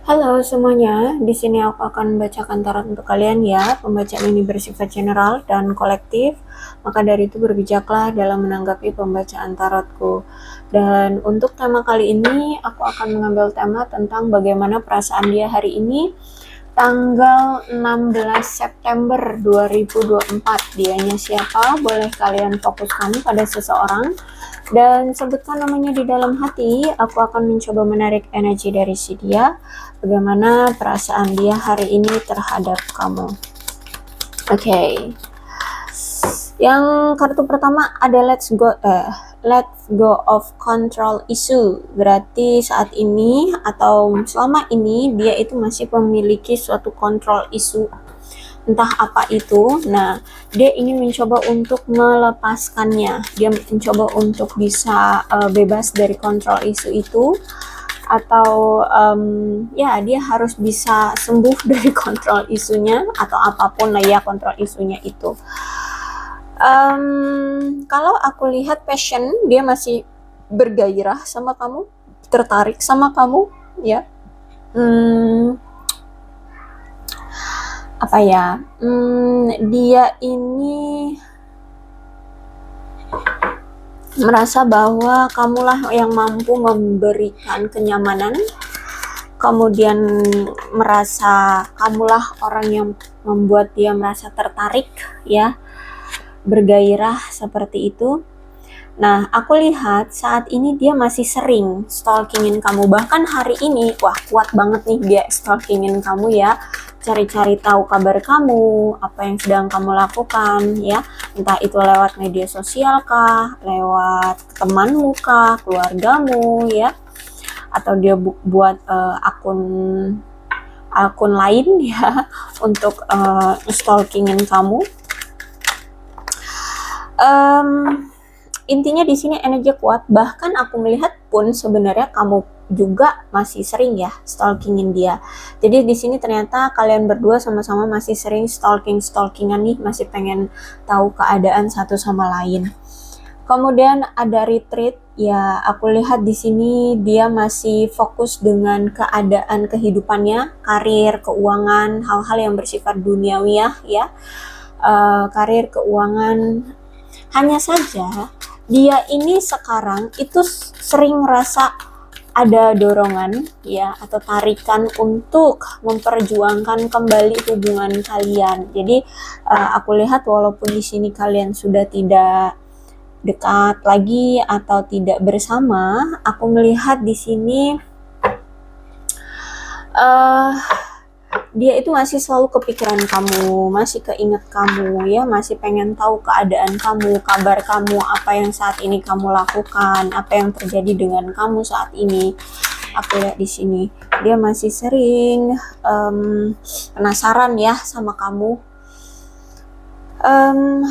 Halo semuanya, di sini aku akan membacakan tarot untuk kalian ya. Pembacaan ini bersifat general dan kolektif, maka dari itu berbijaklah dalam menanggapi pembacaan tarotku. Dan untuk tema kali ini, aku akan mengambil tema tentang bagaimana perasaan dia hari ini, tanggal 16 September 2024. Dianya siapa? Boleh kalian fokuskan pada seseorang dan sebutkan namanya di dalam hati. Aku akan mencoba menarik energi dari si dia. Bagaimana perasaan dia hari ini terhadap kamu. Oke. Yang kartu pertama ada let's go of control issue. Berarti saat ini atau selama ini dia itu masih memiliki suatu control issue, entah apa itu. Nah, dia ingin mencoba untuk melepaskannya. Dia mencoba untuk bisa bebas dari kontrol isu itu, atau ya dia harus bisa sembuh dari kontrol isunya atau apapun lah ya kontrol isunya itu. Kalau aku lihat passion, dia masih bergairah sama kamu, tertarik sama kamu ya. Apa ya, dia ini merasa bahwa kamulah yang mampu memberikan kenyamanan, kemudian merasa kamulah orang yang membuat dia merasa tertarik ya, bergairah seperti itu. Nah, aku lihat saat ini dia masih sering stalkingin kamu. Bahkan hari ini, wah kuat banget nih dia stalkingin kamu ya. Cari-cari tahu kabar kamu, apa yang sedang kamu lakukan ya. Entah itu lewat media sosial kah, lewat temanmu kah, keluargamu ya. Atau dia buat akun lain ya untuk stalkingin kamu. Intinya di sini energi kuat. Bahkan aku melihat pun sebenarnya kamu juga masih sering ya stalkingin dia. Jadi di sini ternyata kalian berdua sama-sama masih sering stalkingan nih, masih pengen tahu keadaan satu sama lain. Kemudian ada retreat ya, aku lihat di sini dia masih fokus dengan keadaan kehidupannya, karir, keuangan, hal-hal yang bersifat duniawi ya. Karir, keuangan. Hanya saja dia ini sekarang itu sering ngerasa ada dorongan ya atau tarikan untuk memperjuangkan kembali hubungan kalian. Jadi aku lihat walaupun di sini kalian sudah tidak dekat lagi atau tidak bersama, aku melihat di sini dia itu masih selalu kepikiran kamu, masih keinget kamu ya, masih pengen tahu keadaan kamu, kabar kamu, apa yang saat ini kamu lakukan, apa yang terjadi dengan kamu saat ini. Aku lihat di sini dia masih sering penasaran ya sama kamu.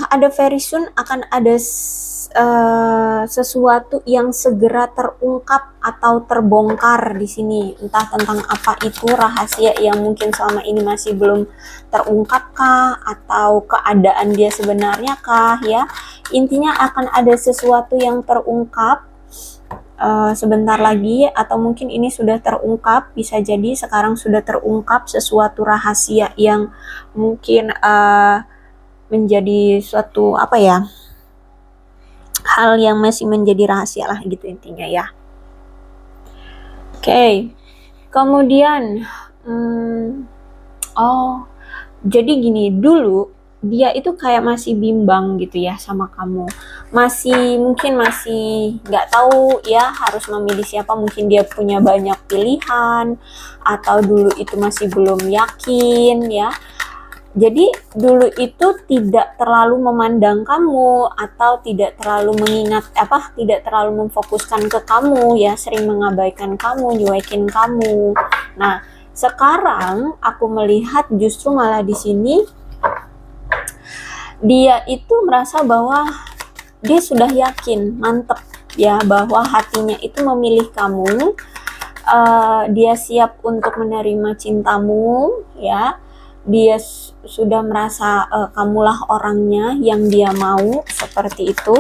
Ada very soon akan ada sesuatu yang segera terungkap atau terbongkar di sini, entah tentang apa itu, rahasia yang mungkin selama ini masih belum terungkap kah, atau keadaan dia sebenarnya kah ya. Intinya akan ada sesuatu yang terungkap sebentar lagi, atau mungkin ini sudah terungkap, bisa jadi sekarang sudah terungkap sesuatu rahasia yang mungkin menjadi suatu apa ya, hal yang masih menjadi rahasia lah gitu intinya ya. Oke. Kemudian jadi gini, dulu dia itu kayak masih bimbang gitu ya sama kamu, mungkin masih nggak tahu ya harus memilih siapa, mungkin dia punya banyak pilihan, atau dulu itu masih belum yakin ya. Jadi dulu itu tidak terlalu memandang kamu atau tidak terlalu mengingat tidak terlalu memfokuskan ke kamu ya, sering mengabaikan kamu, nyuekin kamu. Nah, sekarang aku melihat justru malah di sini dia itu merasa bahwa dia sudah yakin, mantep ya, bahwa hatinya itu memilih kamu. Dia siap untuk menerima cintamu ya. Dia sudah merasa kamulah orangnya yang dia mau, seperti itu.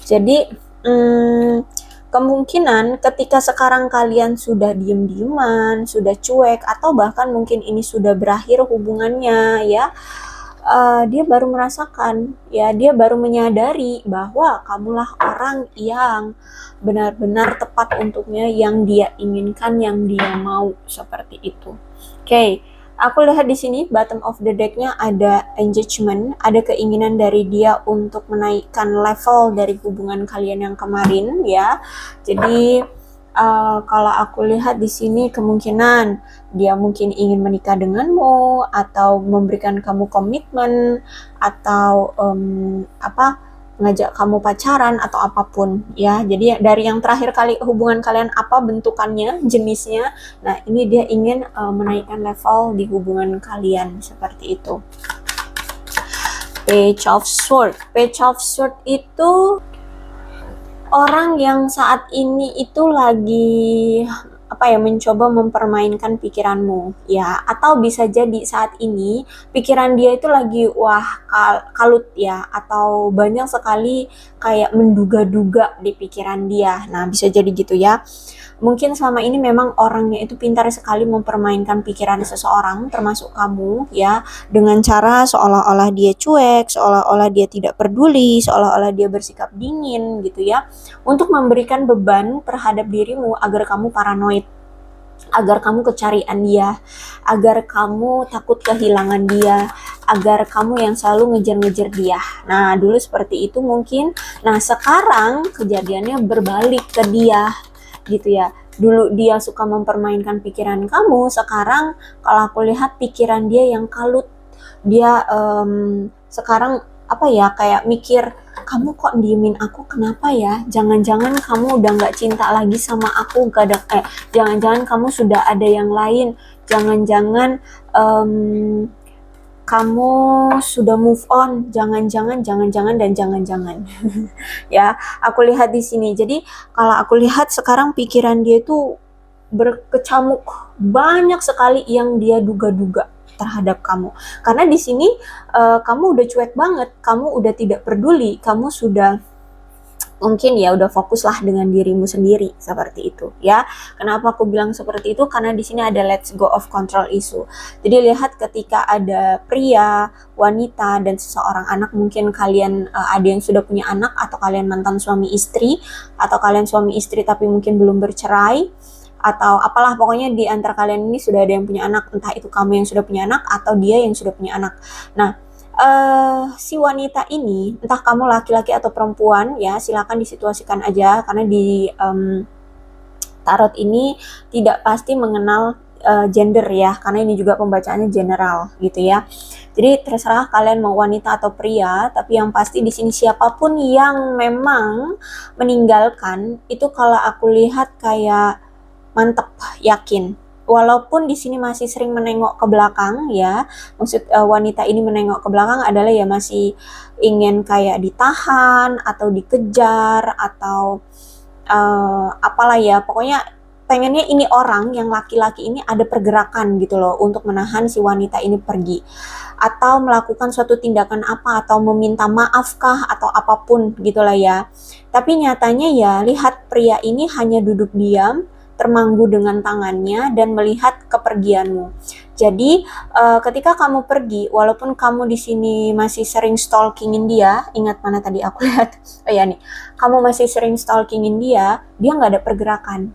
Jadi kemungkinan ketika sekarang kalian sudah diem-dieman, sudah cuek, atau bahkan mungkin ini sudah berakhir hubungannya ya, dia baru merasakan ya, dia baru menyadari bahwa kamulah orang yang benar-benar tepat untuknya, yang dia inginkan, yang dia mau, seperti itu. Oke, aku lihat di sini bottom of the deck-nya ada engagement, ada keinginan dari dia untuk menaikkan level dari hubungan kalian yang kemarin ya. Jadi kalau aku lihat di sini kemungkinan dia mungkin ingin menikah denganmu, atau memberikan kamu komitmen, atau ngajak kamu pacaran atau apapun ya. Jadi dari yang terakhir kali hubungan kalian apa bentukannya, jenisnya, nah ini dia ingin menaikkan level di hubungan kalian, seperti itu. Page of Swords. Page of Swords itu orang yang saat ini itu lagi mencoba mempermainkan pikiranmu ya, atau bisa jadi saat ini pikiran dia itu lagi kalut ya, atau banyak sekali kayak menduga-duga di pikiran dia. Nah, bisa jadi gitu ya. Mungkin selama ini memang orangnya itu pintar sekali mempermainkan pikiran seseorang, termasuk kamu ya, dengan cara seolah-olah dia cuek, seolah-olah dia tidak peduli, seolah-olah dia bersikap dingin gitu ya, untuk memberikan beban terhadap dirimu agar kamu paranoid, agar kamu kecarian dia, agar kamu takut kehilangan dia, agar kamu yang selalu ngejar-ngejar dia. Nah, dulu seperti itu mungkin. Nah, sekarang kejadiannya berbalik ke dia gitu ya. Dulu dia suka mempermainkan pikiran kamu, sekarang kalau aku lihat pikiran dia yang kalut. Dia sekarang kayak mikir, kamu kok diemin aku, kenapa ya? Jangan-jangan kamu udah gak cinta lagi sama aku, jangan-jangan kamu sudah ada yang lain, jangan-jangan kamu sudah move on, jangan-jangan dan jangan-jangan. Ya, aku lihat di sini. Jadi kalau aku lihat sekarang pikiran dia itu berkecamuk, banyak sekali yang dia duga-duga terhadap kamu. Karena di sini kamu udah cuek banget, kamu udah tidak peduli, kamu sudah mungkin ya udah fokuslah dengan dirimu sendiri, seperti itu ya. Kenapa aku bilang seperti itu? Karena di sini ada let's go of control issue. Jadi lihat ketika ada pria, wanita, dan seseorang anak, mungkin kalian ada yang sudah punya anak, atau kalian mantan suami istri, atau kalian suami istri tapi mungkin belum bercerai, atau apalah, pokoknya di antara kalian ini sudah ada yang punya anak, entah itu kamu yang sudah punya anak atau dia yang sudah punya anak. Nah, si wanita ini, entah kamu laki-laki atau perempuan ya, silakan disituasikan aja, karena di tarot ini tidak pasti mengenal gender ya, karena ini juga pembacaannya general gitu ya. Jadi terserah kalian mau wanita atau pria, tapi yang pasti di sini siapapun yang memang meninggalkan itu, kalau aku lihat kayak mantep, yakin. Walaupun di sini masih sering menengok ke belakang ya, maksud wanita ini menengok ke belakang adalah ya masih ingin kayak ditahan atau dikejar, atau apalah ya, pokoknya pengennya ini orang yang laki-laki ini ada pergerakan gitu loh, untuk menahan si wanita ini pergi, atau melakukan suatu tindakan apa, atau meminta maaf kah, atau apapun gitulah ya. Tapi nyatanya ya, lihat pria ini hanya duduk diam, termanggu dengan tangannya, dan melihat kepergianmu. Jadi ketika kamu pergi, walaupun kamu di sini masih sering stalkingin dia, ingat mana tadi aku lihat, oh ya nih, kamu masih sering stalkingin dia nggak ada pergerakan.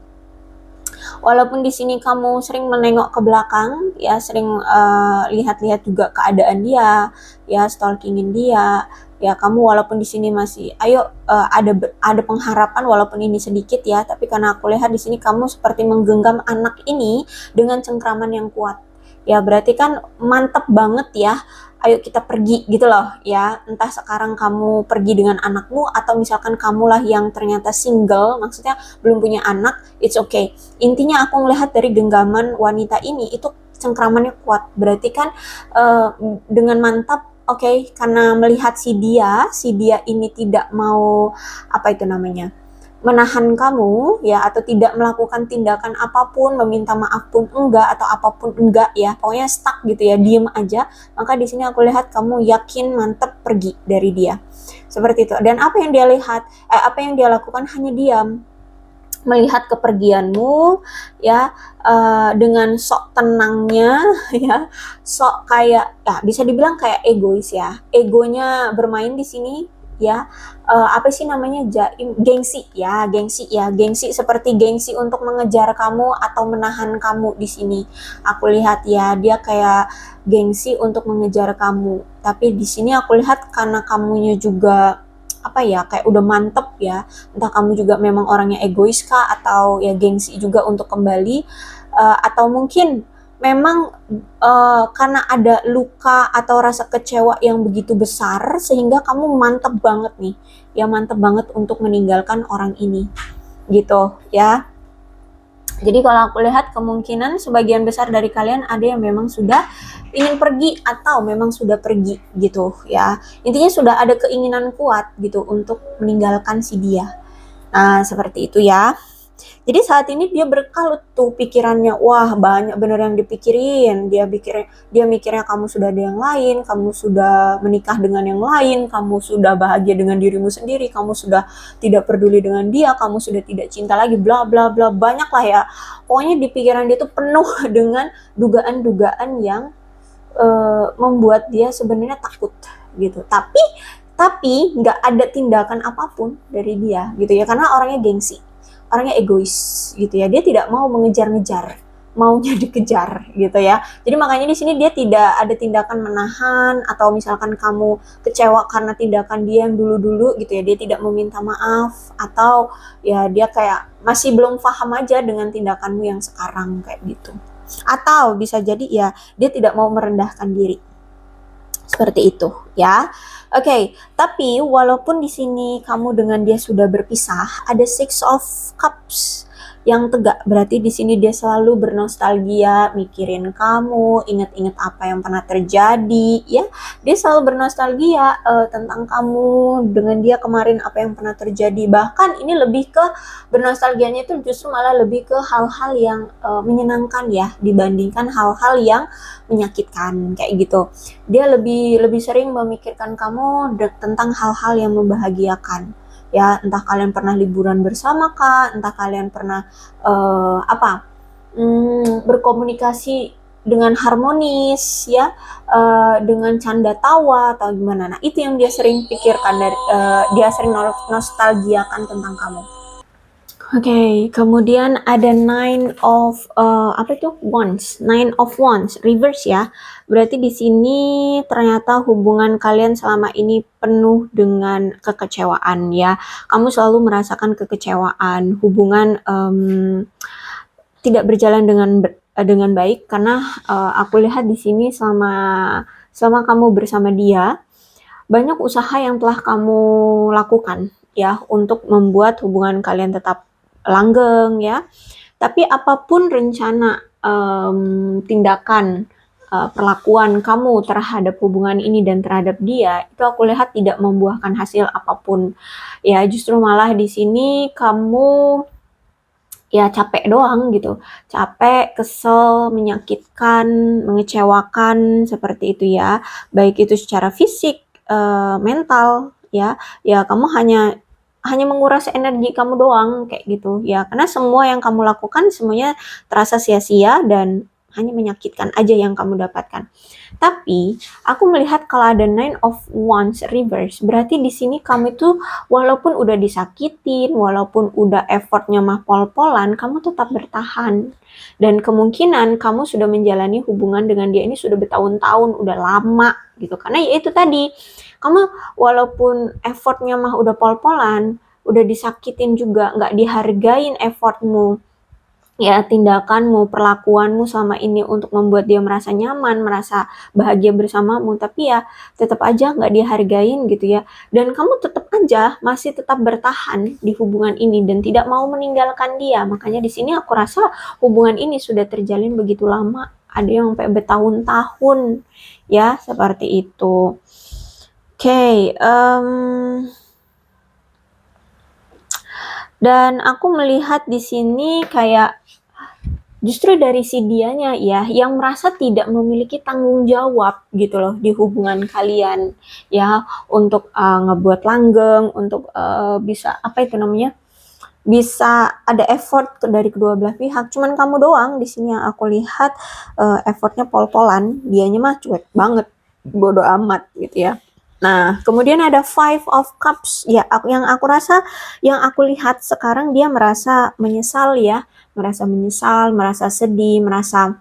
Walaupun di sini kamu sering menengok ke belakang, ya sering lihat-lihat juga keadaan dia, ya stalkingin dia, ya kamu walaupun di sini masih ada pengharapan walaupun ini sedikit ya, tapi karena aku lihat di sini kamu seperti menggenggam anak ini dengan cengkraman yang kuat. Ya berarti kan mantep banget ya. Ayo kita pergi gitu loh ya. Entah sekarang kamu pergi dengan anakmu, atau misalkan kamulah yang ternyata single, maksudnya belum punya anak, it's okay. Intinya aku melihat dari genggaman wanita ini itu cengkramannya kuat. Berarti kan dengan mantap, oke, karena melihat si dia ini tidak mau menahan kamu ya, atau tidak melakukan tindakan apapun, meminta maaf pun enggak, atau apapun enggak ya, pokoknya stuck gitu ya, diem aja. Maka di sini aku lihat kamu yakin mantep pergi dari dia, seperti itu. Dan apa yang dia lihat, apa yang dia lakukan hanya diam melihat kepergianmu ya, dengan sok tenangnya ya, sok kayak ya bisa dibilang kayak egois ya, egonya bermain di sini ya, apa sih namanya, jaim, gengsi ya, gengsi seperti gengsi untuk mengejar kamu atau menahan kamu di sini. Aku lihat ya, dia kayak gengsi untuk mengejar kamu, tapi di sini aku lihat karena kamunya juga apa ya, kayak udah mantep ya, entah kamu juga memang orangnya egois kah, atau ya gengsi juga untuk kembali, atau mungkin memang karena ada luka atau rasa kecewa yang begitu besar sehingga kamu mantep banget nih ya, mantep banget untuk meninggalkan orang ini gitu ya. Jadi kalau aku lihat kemungkinan sebagian besar dari kalian ada yang memang sudah ingin pergi atau memang sudah pergi gitu ya. Intinya sudah ada keinginan kuat gitu untuk meninggalkan si dia. Nah, seperti itu ya. Jadi saat ini dia berkalut tuh pikirannya, wah banyak bener yang dipikirin, dia mikirnya kamu sudah ada yang lain, kamu sudah menikah dengan yang lain, kamu sudah bahagia dengan dirimu sendiri, kamu sudah tidak peduli dengan dia, kamu sudah tidak cinta lagi, bla bla bla, banyak lah ya. Pokoknya di pikiran dia tuh penuh dengan dugaan-dugaan yang membuat dia sebenarnya takut gitu. Tapi nggak ada tindakan apapun dari dia gitu ya, karena orangnya gengsi, orangnya egois gitu ya, dia tidak mau mengejar-ngejar, maunya dikejar gitu ya. Jadi makanya di sini dia tidak ada tindakan menahan, atau misalkan kamu kecewa karena tindakan dia yang dulu-dulu gitu ya, dia tidak meminta maaf, atau ya dia kayak masih belum paham aja dengan tindakanmu yang sekarang kayak gitu. Atau bisa jadi ya dia tidak mau merendahkan diri. Seperti itu ya. Oke, tapi walaupun di sini kamu dengan dia sudah berpisah, ada Six of Cups yang tegak. Berarti di sini dia selalu bernostalgia, mikirin kamu, inget-inget apa yang pernah terjadi, ya. Dia selalu bernostalgia tentang kamu, dengan dia kemarin apa yang pernah terjadi. Bahkan ini lebih ke bernostalgianya itu justru malah lebih ke hal-hal yang menyenangkan ya, dibandingkan hal-hal yang menyakitkan kayak gitu. Dia lebih sering memikirkan kamu tentang hal-hal yang membahagiakan ya, entah kalian pernah liburan bersama kah, entah kalian pernah berkomunikasi dengan harmonis ya, dengan canda tawa atau gimana. Nah, itu yang dia sering pikirkan, dari dia sering nostalgiakan tentang kamu. Oke, kemudian ada Nine of Wands, reverse ya. Berarti di sini ternyata hubungan kalian selama ini penuh dengan kekecewaan ya. Kamu selalu merasakan kekecewaan, hubungan tidak berjalan dengan baik, karena aku lihat di sini selama kamu bersama dia, banyak usaha yang telah kamu lakukan ya untuk membuat hubungan kalian tetap langgeng ya. Tapi apapun rencana, tindakan, perlakuan kamu terhadap hubungan ini dan terhadap dia, itu aku lihat tidak membuahkan hasil apapun. Ya, justru malah di sini kamu ya capek doang gitu. Capek, kesel, menyakitkan, mengecewakan, seperti itu ya. Baik itu secara fisik, mental ya. Ya kamu hanya menguras energi kamu doang kayak gitu ya, karena semua yang kamu lakukan semuanya terasa sia-sia dan hanya menyakitkan aja yang kamu dapatkan. Tapi aku melihat kalau ada Nine of Wands reverse, berarti di sini kamu itu walaupun udah disakitin, walaupun udah effortnya mah pol-polan, kamu tetap bertahan. Dan kemungkinan kamu sudah menjalani hubungan dengan dia ini sudah bertahun-tahun, udah lama gitu. Karena ya itu tadi, kamu walaupun effortnya mah udah pol-polan, udah disakitin juga, nggak dihargain effortmu, ya tindakanmu, perlakuanmu selama ini untuk membuat dia merasa nyaman, merasa bahagia bersamamu, tapi ya tetap aja nggak dihargain gitu ya. Dan kamu tetap aja masih tetap bertahan di hubungan ini dan tidak mau meninggalkan dia. Makanya di sini aku rasa hubungan ini sudah terjalin begitu lama, ada yang sampai bertahun-tahun ya, seperti itu. Oke, dan aku melihat di sini kayak justru dari si dianya ya yang merasa tidak memiliki tanggung jawab gitu loh di hubungan kalian ya, untuk ngebuat langgeng, untuk bisa apa itu namanya, bisa ada effort dari kedua belah pihak. Cuman kamu doang di sini yang aku lihat effortnya pol-polan, dianya mah cuek banget, bodoh amat gitu ya. Nah, kemudian ada Five of Cups. Ya, yang aku rasa, yang aku lihat sekarang dia merasa menyesal ya, merasa menyesal, merasa sedih, merasa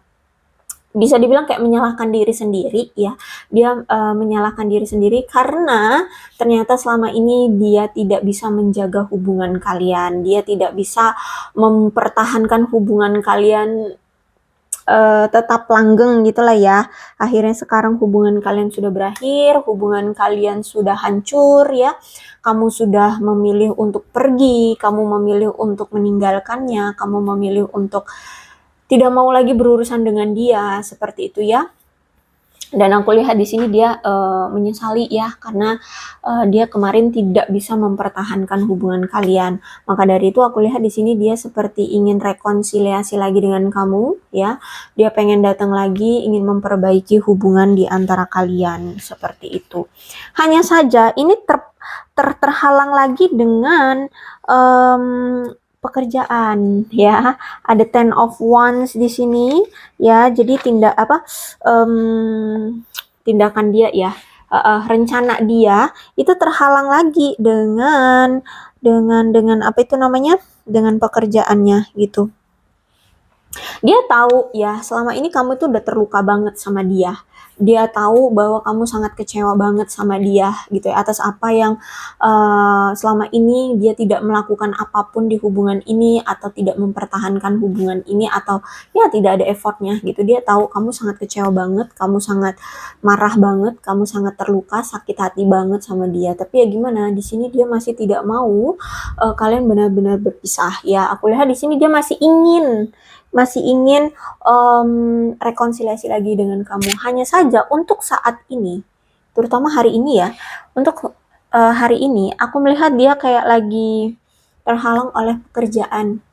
bisa dibilang kayak menyalahkan diri sendiri ya. Dia menyalahkan diri sendiri karena ternyata selama ini dia tidak bisa menjaga hubungan kalian. Dia tidak bisa mempertahankan hubungan kalian tetap langgeng gitulah ya. Akhirnya sekarang hubungan kalian sudah berakhir, hubungan kalian sudah hancur ya. Kamu sudah memilih untuk pergi, kamu memilih untuk meninggalkannya, kamu memilih untuk tidak mau lagi berurusan dengan dia, seperti itu ya. Dan aku lihat di sini dia menyesali ya karena dia kemarin tidak bisa mempertahankan hubungan kalian. Maka dari itu aku lihat di sini dia seperti ingin rekonsiliasi lagi dengan kamu ya. Dia pengen datang lagi, ingin memperbaiki hubungan di antara kalian, seperti itu. Hanya saja ini terhalang lagi dengan pekerjaan ya. Ada Ten of Wands di sini ya. Jadi tindakan dia ya, rencana dia itu terhalang lagi dengan apa itu namanya, dengan pekerjaannya gitu. Dia tahu ya selama ini kamu tuh udah terluka banget sama dia. Dia tahu bahwa kamu sangat kecewa banget sama dia gitu ya, atas apa yang selama ini dia tidak melakukan apapun di hubungan ini, atau tidak mempertahankan hubungan ini, atau ya tidak ada effortnya gitu. Dia tahu kamu sangat kecewa banget, kamu sangat marah banget, kamu sangat terluka, sakit hati banget sama dia. Tapi ya gimana, di sini dia masih tidak mau kalian benar-benar berpisah ya. Aku lihat di sini dia masih ingin rekonsiliasi lagi dengan kamu. Hanya saja untuk saat ini, terutama hari ini ya, untuk hari ini aku melihat dia kayak lagi terhalang oleh pekerjaan.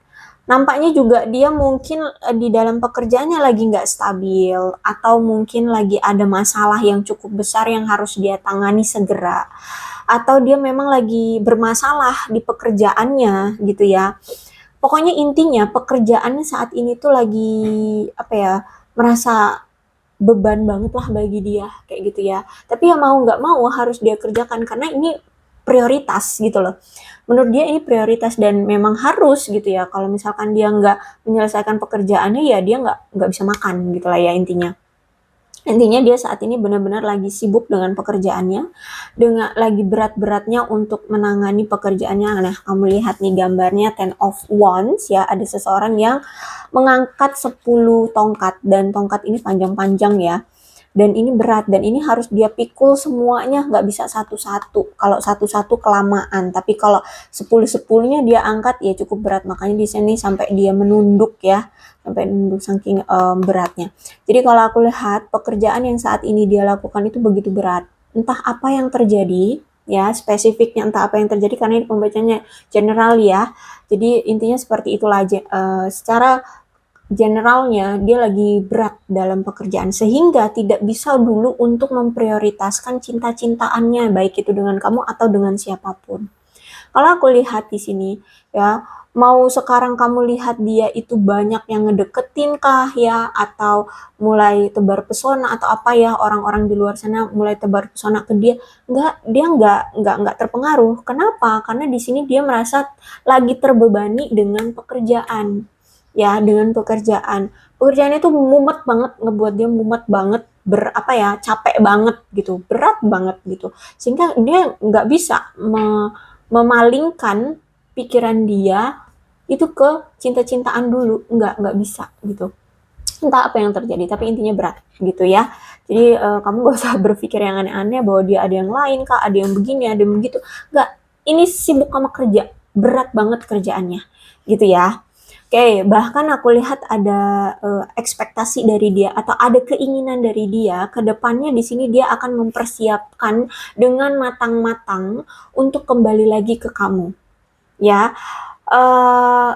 Nampaknya juga dia mungkin di dalam pekerjaannya lagi nggak stabil, atau mungkin lagi ada masalah yang cukup besar yang harus dia tangani segera, atau dia memang lagi bermasalah di pekerjaannya gitu ya. Pokoknya intinya pekerjaannya saat ini tuh lagi apa ya, merasa beban banget lah bagi dia kayak gitu ya. Tapi ya mau nggak mau harus dia kerjakan karena ini prioritas gitu loh. Menurut dia ini prioritas dan memang harus gitu ya. Kalau misalkan dia nggak menyelesaikan pekerjaannya ya dia nggak bisa makan gitu lah ya intinya. Intinya dia saat ini benar-benar lagi sibuk dengan pekerjaannya, dengan lagi berat-beratnya untuk menangani pekerjaannya. Nah, kamu lihat nih gambarnya Ten of Wands ya, ada seseorang yang mengangkat 10 tongkat, dan tongkat ini panjang-panjang ya. Dan ini berat, dan ini harus dia pikul semuanya, nggak bisa satu-satu. Kalau satu-satu kelamaan, tapi kalau 10-10-nya dia angkat ya cukup berat. Makanya di sini sampai dia menunduk ya, sampai menunduk saking beratnya. Jadi kalau aku lihat pekerjaan yang saat ini dia lakukan itu begitu berat. Entah apa yang terjadi ya, spesifiknya entah apa yang terjadi karena ini pembacanya general ya. Jadi intinya seperti itulah secara generalnya dia lagi berat dalam pekerjaan sehingga tidak bisa dulu untuk memprioritaskan cinta-cintaannya baik itu dengan kamu atau dengan siapapun. Kalau aku lihat di sini ya, mau sekarang kamu lihat dia itu banyak yang ngedeketin kah ya, atau mulai tebar pesona atau apa ya, orang-orang di luar sana mulai tebar pesona ke dia, dia nggak terpengaruh. Kenapa? Karena di sini dia merasa lagi terbebani dengan pekerjaan ya, dengan pekerjaan. Pekerjaan itu mumet banget, ngebuat dia mumet banget, capek banget gitu, berat banget gitu. Sehingga dia nggak bisa memalingkan pikiran dia itu ke cinta-cintaan dulu, nggak bisa gitu. Entah apa yang terjadi, tapi intinya berat gitu ya. Jadi kamu gak usah berpikir yang aneh-aneh bahwa dia ada yang lain kak, ada yang begini, ada yang begitu. Nggak, ini sibuk sama kerja, berat banget kerjaannya gitu ya. Oke, bahkan aku lihat ada ekspektasi dari dia atau ada keinginan dari dia ke depannya. Di sini dia akan mempersiapkan dengan matang-matang untuk kembali lagi ke kamu. Ya,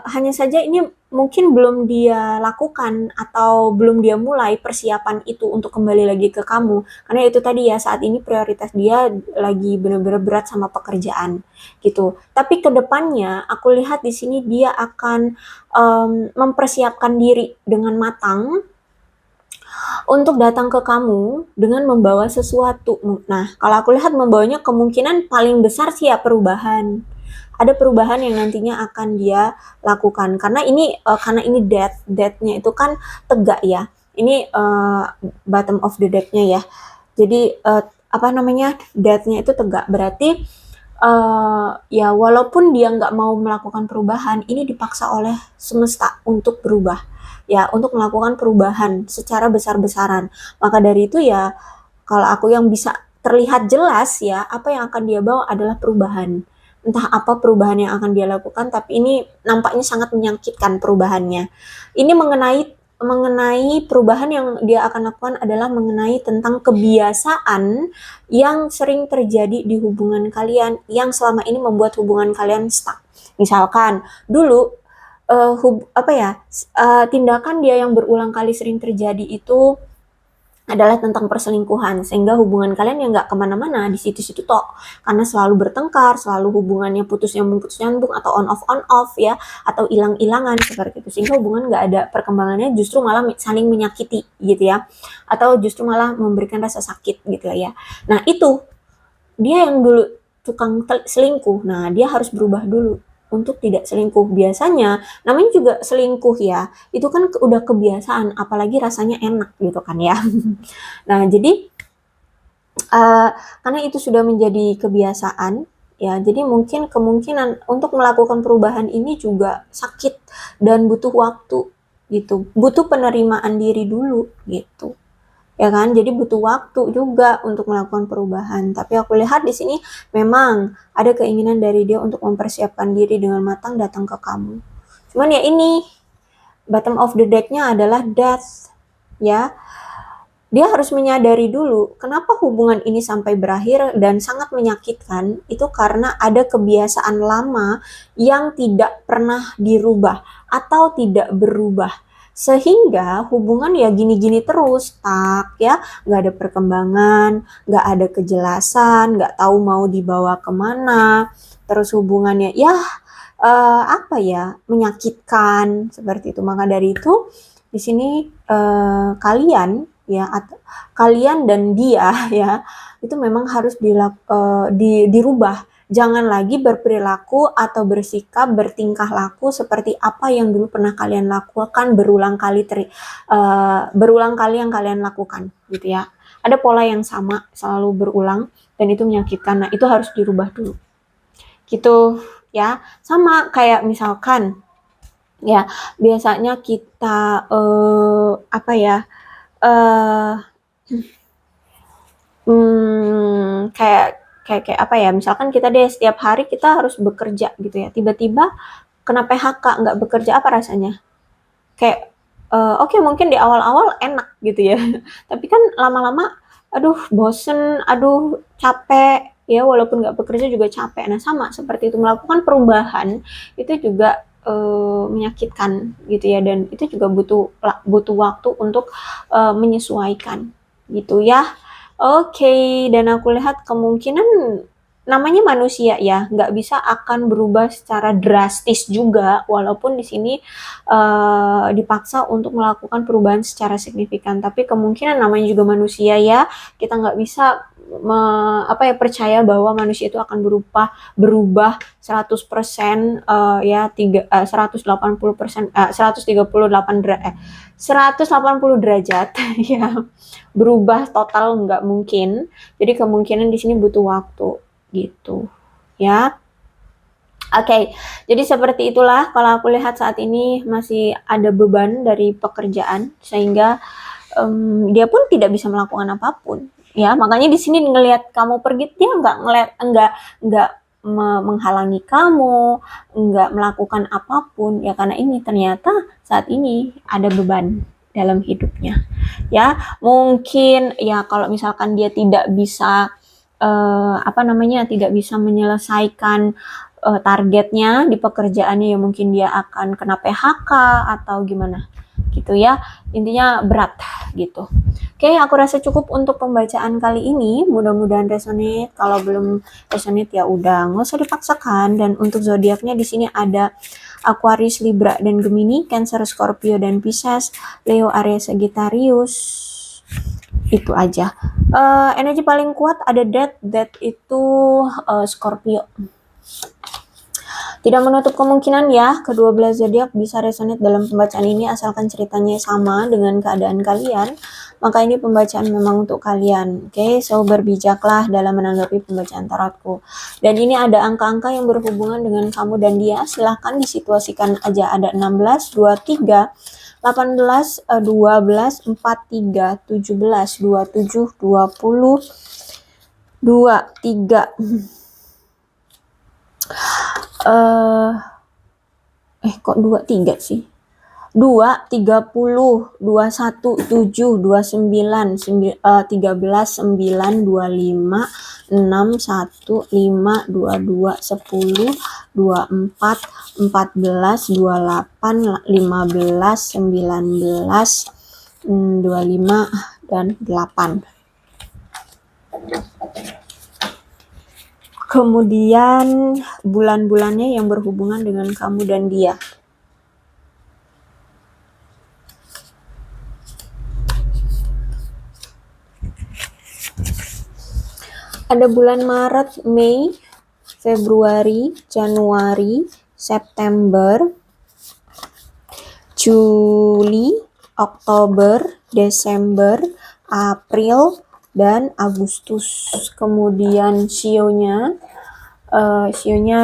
hanya saja ini mungkin belum dia lakukan atau belum dia mulai persiapan itu untuk kembali lagi ke kamu. Karena itu tadi ya, saat ini prioritas dia lagi benar-benar berat sama pekerjaan gitu. Tapi ke depannya aku lihat di sini dia akan mempersiapkan diri dengan matang untuk datang ke kamu dengan membawa sesuatu. Nah, kalau aku lihat membawanya kemungkinan paling besar sih ya perubahan. Ada perubahan yang nantinya akan dia lakukan karena ini death-nya itu kan tegak ya. Ini bottom of the deck-nya ya. Jadi apa namanya, death-nya itu tegak, berarti ya walaupun dia nggak mau melakukan perubahan, ini dipaksa oleh semesta untuk berubah, ya untuk melakukan perubahan secara besar-besaran. Maka dari itu ya, kalau aku yang bisa terlihat jelas ya, apa yang akan dia bawa adalah perubahan. Entah apa perubahan yang akan dia lakukan, tapi ini nampaknya sangat menyakitkan perubahannya. Ini mengenai perubahan yang dia akan lakukan adalah mengenai tentang kebiasaan yang sering terjadi di hubungan kalian yang selama ini membuat hubungan kalian stuck. Misalkan dulu tindakan dia yang berulang kali sering terjadi itu adalah tentang perselingkuhan, sehingga hubungan kalian yang nggak kemana-mana di situ-situ toh, karena selalu bertengkar, selalu hubungannya putus nyambung atau on off ya, atau hilang-hilangan seperti itu, sehingga hubungan nggak ada perkembangannya, justru malah saling menyakiti gitu ya, atau justru malah memberikan rasa sakit gitu ya. Nah itu dia yang dulu tukang selingkuh, nah dia harus berubah dulu untuk tidak selingkuh. Biasanya namanya juga selingkuh ya, itu kan udah kebiasaan, apalagi rasanya enak gitu kan ya. Nah jadi karena itu sudah menjadi kebiasaan ya, jadi mungkin kemungkinan untuk melakukan perubahan ini juga sakit dan butuh waktu gitu, butuh penerimaan diri dulu gitu ya kan, jadi butuh waktu juga untuk melakukan perubahan. Tapi aku lihat di sini memang ada keinginan dari dia untuk mempersiapkan diri dengan matang datang ke kamu. Cuman ya ini bottom of the deck-nya adalah death ya. Dia harus menyadari dulu kenapa hubungan ini sampai berakhir dan sangat menyakitkan, itu karena ada kebiasaan lama yang tidak pernah dirubah atau tidak berubah, sehingga hubungan ya gini-gini terus, tak ya, nggak ada perkembangan, nggak ada kejelasan, nggak tahu mau dibawa kemana, terus hubungannya ya apa ya, menyakitkan seperti itu. Maka dari itu di sini kalian ya, kalian dan dia ya, itu memang harus dirubah. Jangan lagi berperilaku atau bersikap, bertingkah laku seperti apa yang dulu pernah kalian lakukan berulang kali yang kalian lakukan gitu ya. Ada pola yang sama selalu berulang dan itu menyakitkan. Nah, itu harus dirubah dulu. Gitu ya. Sama kayak misalkan ya, biasanya kita apa ya, kayak apa ya, misalkan kita deh setiap hari kita harus bekerja gitu ya, tiba-tiba kena PHK nggak bekerja, apa rasanya? Kayak oke, mungkin di awal-awal enak gitu ya, tapi kan lama-lama aduh bosen, aduh capek ya, walaupun nggak bekerja juga capek. Nah sama seperti itu, melakukan perubahan itu juga menyakitkan gitu ya, dan itu juga butuh waktu untuk menyesuaikan gitu ya. Oke, dan aku lihat kemungkinan namanya manusia ya, nggak bisa akan berubah secara drastis juga, walaupun di sini dipaksa untuk melakukan perubahan secara signifikan. Tapi kemungkinan namanya juga manusia ya, kita nggak bisa percaya bahwa manusia itu akan berubah 100% ya 180%, 180 derajat ya, berubah total nggak mungkin. Jadi kemungkinan di sini butuh waktu gitu ya. Oke, jadi seperti itulah kalau aku lihat saat ini masih ada beban dari pekerjaan sehingga dia pun tidak bisa melakukan apapun. Ya, makanya di sini ngelihat kamu pergi, dia nggak menghalangi kamu, nggak melakukan apapun ya, karena ini ternyata saat ini ada beban dalam hidupnya. Ya, mungkin ya kalau misalkan dia tidak bisa tidak bisa menyelesaikan targetnya di pekerjaannya, ya mungkin dia akan kena PHK atau gimana gitu ya. Intinya berat gitu. Oke, aku rasa cukup untuk pembacaan kali ini. Mudah-mudahan resonate. Kalau belum resonate ya udah, nggak usah dipaksakan. Dan untuk zodiaknya di sini ada Aquarius, Libra, dan Gemini, Cancer, Scorpio, dan Pisces, Leo, Aries, Sagittarius. Itu aja. Energi paling kuat ada Death itu Scorpio. Tidak menutup kemungkinan ya, kedua belah zodiak bisa resonate dalam pembacaan ini asalkan ceritanya sama dengan keadaan kalian. Maka ini pembacaan memang untuk kalian. Oke, so berbijaklah dalam menanggapi pembacaan tarotku. Dan ini ada angka-angka yang berhubungan dengan kamu dan dia. Silahkan disituasikan aja. Ada 16, 23, 18, 12, 43, 17, 27, 20, 23. Kok 23 sih? 2, 30, 21, 7, 29, 13, 9, 25, 6, 1, 5, 22, 10, 24, 14, 28, 15, 19, 25, dan 8. Kemudian bulan-bulannya yang berhubungan dengan kamu dan dia. Ada bulan Maret, Mei, Februari, Januari, September, Juli, Oktober, Desember, April, dan Agustus. Kemudian sionya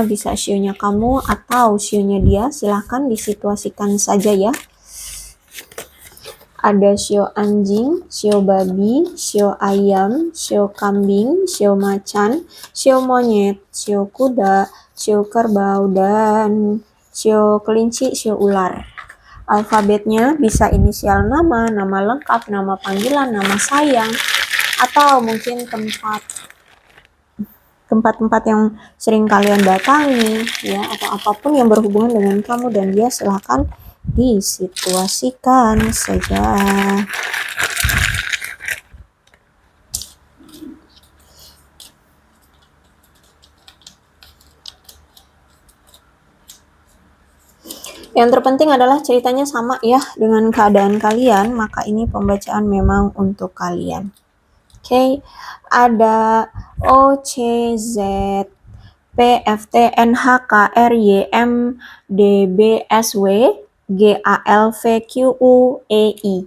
bisa sionya kamu atau sionya dia, silahkan disituasikan saja ya. Ada sio anjing, sio babi, sio ayam, sio kambing, sio macan, sio monyet, sio kuda, sio kerbau, dan sio kelinci, sio ular. Alfabetnya bisa inisial nama, nama lengkap, nama panggilan, nama sayang, atau mungkin tempat-tempat yang sering kalian datangi ya, atau apapun yang berhubungan dengan kamu dan dia, silahkan disituasikan saja. Yang terpenting adalah ceritanya sama ya dengan keadaan kalian, maka ini pembacaan memang untuk kalian. Oke, ada O, C, Z, P, F, T, N, H, K, R, Y, M, D, B, S, W, G, A, L, V, Q, U, E, I.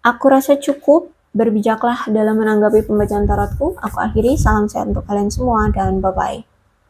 Aku rasa cukup. Berbijaklah dalam menanggapi pembacaan tarotku. Aku akhiri, salam sehat untuk kalian semua dan bye-bye.